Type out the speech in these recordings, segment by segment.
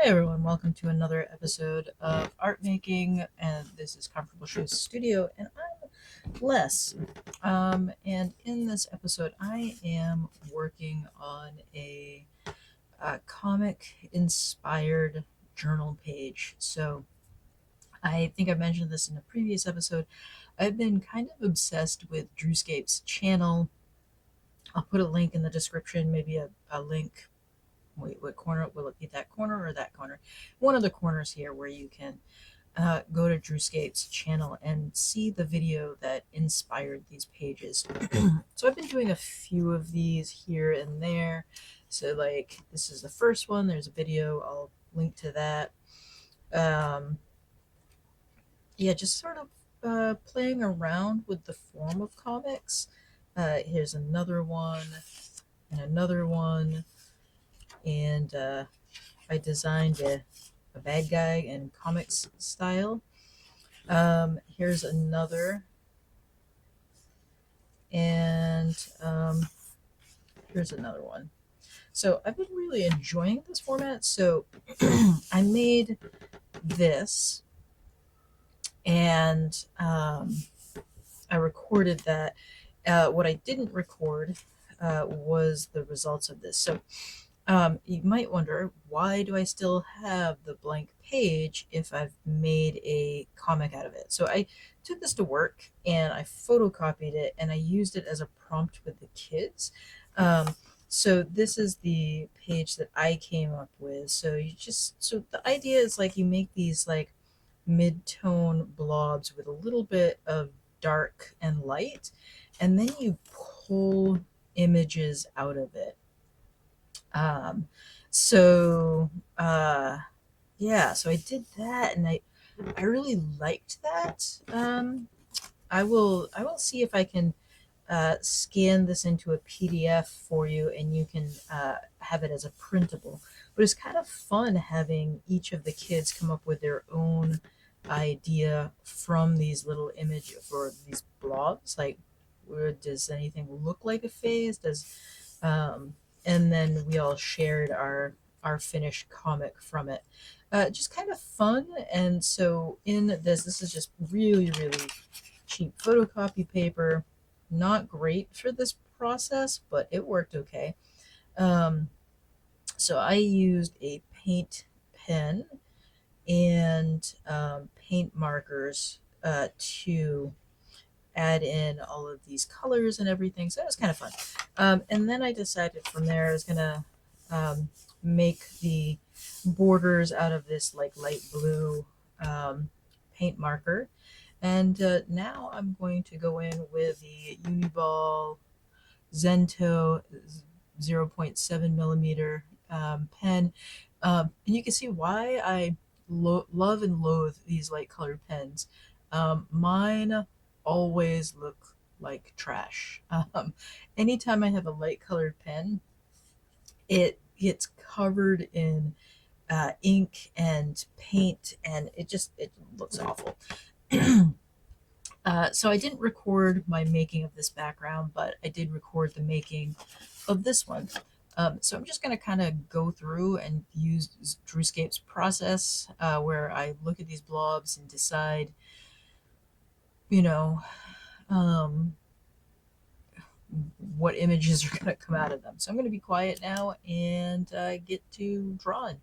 everyone, welcome to another episode of Art Making, and this is Comfortable Shoes Studio, and I'm Les. And in this episode, I am working on a comic-inspired journal page. So I think I mentioned this in a previous episode. I've been kind of obsessed with Drewscape's channel. I'll put a link in the description, maybe a link. Wait, what corner will it be? That corner or that corner? One of the corners here where you can go to Drewscape's channel and see the video that inspired these pages. So I've been doing a few of these here and there. So like this is the first one. There's a video. I'll link to that. Yeah, just sort of playing around with the form of comics. Here's another one and another one. And I designed a bad guy in comics style. Here's another, and here's another one. So I've been really enjoying this format. So I made this, and I recorded that. What I didn't record was the results of this. So you might wonder, why do I still have the blank page if I've made a comic out of it? So I took this to work and I photocopied it and I used it as a prompt with the kids. So this is the page that I came up with. So the idea is like you make these like mid-tone blobs with a little bit of dark and light, and then you pull images out of it. Um, so yeah, so I did that, and I really liked that. I will see if I can scan this into a PDF for you, and you can have it as a printable. But it's kind of fun having each of the kids come up with their own idea from these little images or these blobs. Like, does anything look like a phase? And then we all shared our finished comic from it. Just kind of fun. And so in this is just really, really cheap photocopy paper. Not great for this process, but it worked okay. So I used a paint pen and paint markers to add in all of these colors and everything. So it was kind of fun. And then I decided from there I was gonna make the borders out of this like light blue paint marker. And now I'm going to go in with the Uniball Zento 0.7 millimeter pen. And you can see why I love and loathe these light colored pens. Mine always look like trash. Anytime I have a light colored pen, it gets covered in ink and paint, and it looks awful. So I didn't record my making of this background, but I did record the making of this one. So I'm just going to kind of go through and use Drewscape's process where I look at these blobs and decide, you know, what images are going to come out of them. So I'm going to be quiet now and get to drawing.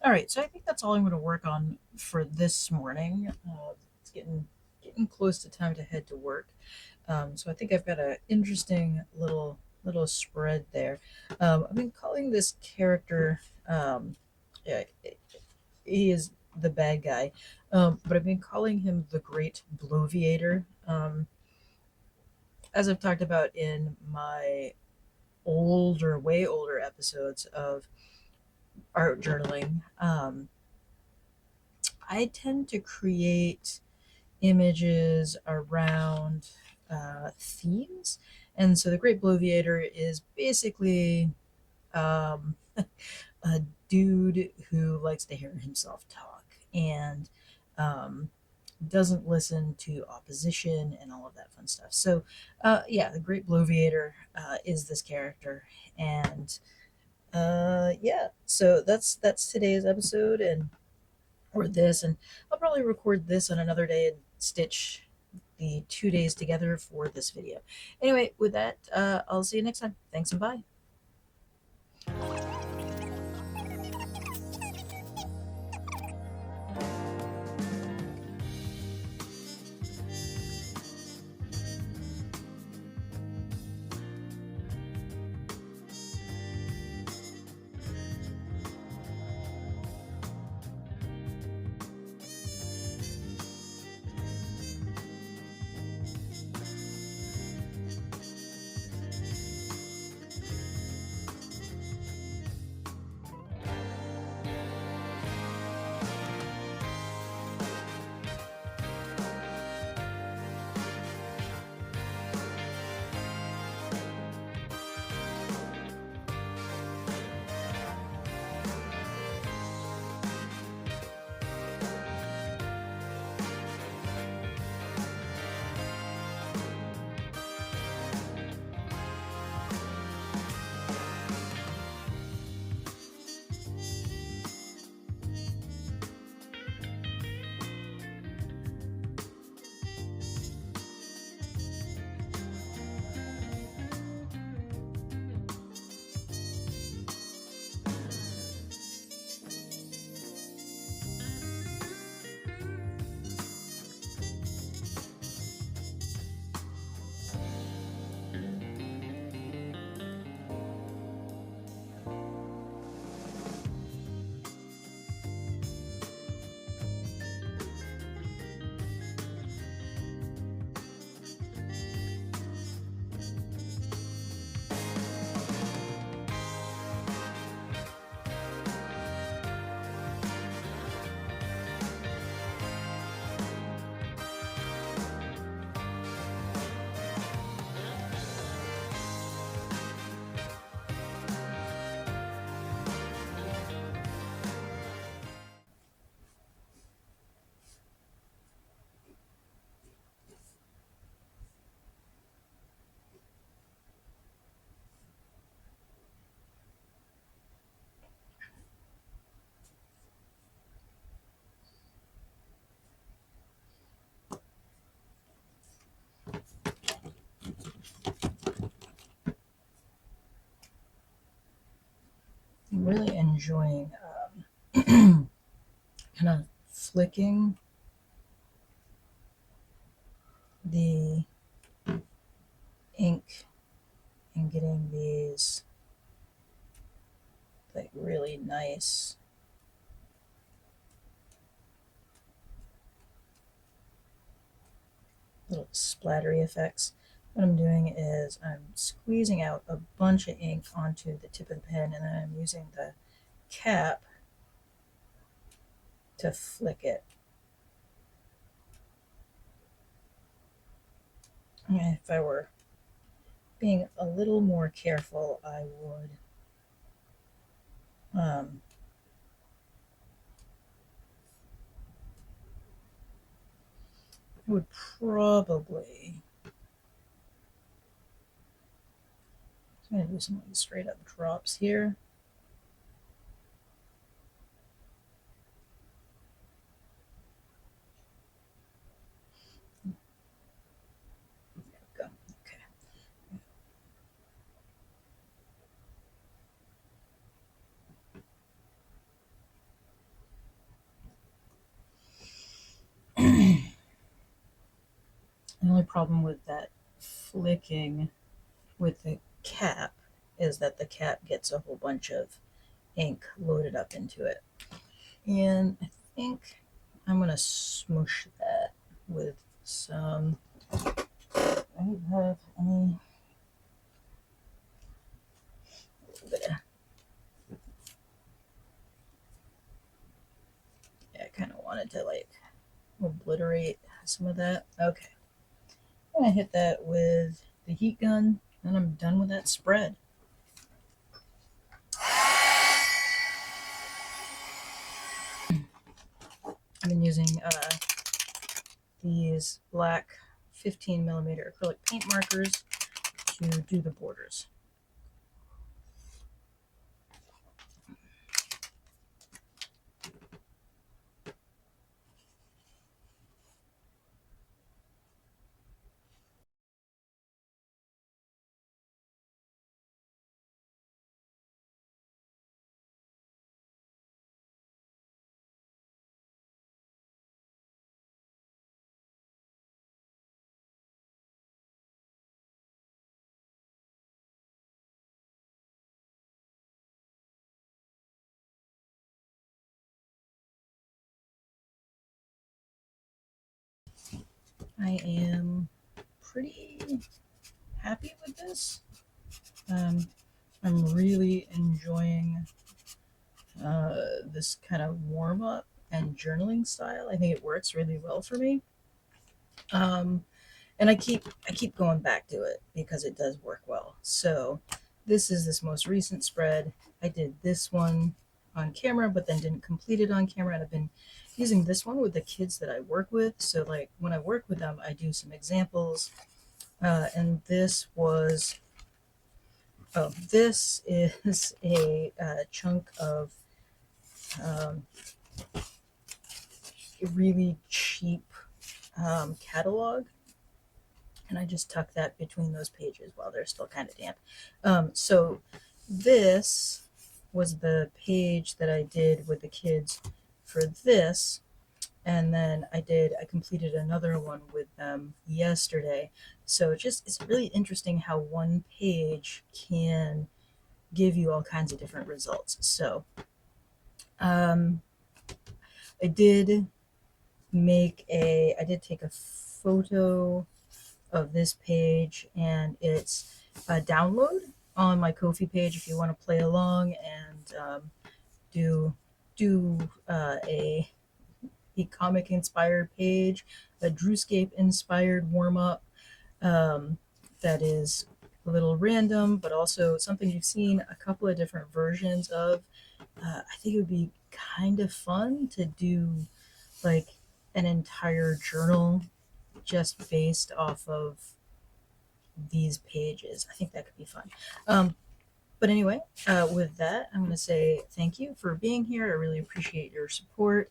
All right, so I think that's all I'm going to work on for this morning. It's getting close to time to head to work. So I think I've got an interesting little spread there. I've been calling this character. Yeah, he is the bad guy, but I've been calling him the Great Bloviator. As I've talked about in my way older episodes of art journaling, I tend to create images around themes. And so the Great Bloviator is basically um, a dude who likes to hear himself talk and um, doesn't listen to opposition and all of that fun stuff. So, yeah, the Great Bloviator is this character. And yeah, so that's today's episode, and or this, and I'll probably record this on another day and stitch the 2 days together for this video. Anyway, with that, I'll see you next time. Thanks and bye. I'm really enjoying kind of flicking the ink and getting these like really nice little splattery effects. What I'm doing is I'm squeezing out a bunch of ink onto the tip of the pen, and then I'm using the cap to flick it. If I were being a little more careful, um, I would probably. I'm going to do some straight up drops here. There we go. Okay. The only problem with that flicking with the cap is that the cap gets a whole bunch of ink loaded up into it. And I think I'm gonna smoosh that with some. I don't have any. Yeah, I kind of wanted to like obliterate some of that. Okay, I'm gonna hit that with the heat gun, and I'm done with that spread. I've been using these black 15mm acrylic paint markers to do the borders. I am pretty happy with this. I'm really enjoying this kind of warm up and journaling style. I think it works really well for me. Um, and I keep going back to it because it does work well. So this is this most recent spread. I did this one on camera, but then didn't complete it on camera. And I've been using this one with the kids that I work with. So like when I work with them, I do some examples. And this is a chunk of um, really cheap catalog, and I just tuck that between those pages while they're still kind of damp. So this was the page that I did with the kids for this, and then I completed another one with them yesterday. So it's really interesting how one page can give you all kinds of different results. So um, I did I did take a photo of this page, and it's a download on my Ko-fi page if you want to play along and do a comic inspired page, a Drewscape inspired warm up that is a little random, but also something you've seen a couple of different versions of. I think it would be kind of fun to do like an entire journal just based off of these pages. I think that could be fun. But anyway, with that, I'm going to say thank you for being here. I really appreciate your support,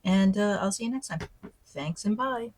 and I'll see you next time. Thanks and bye.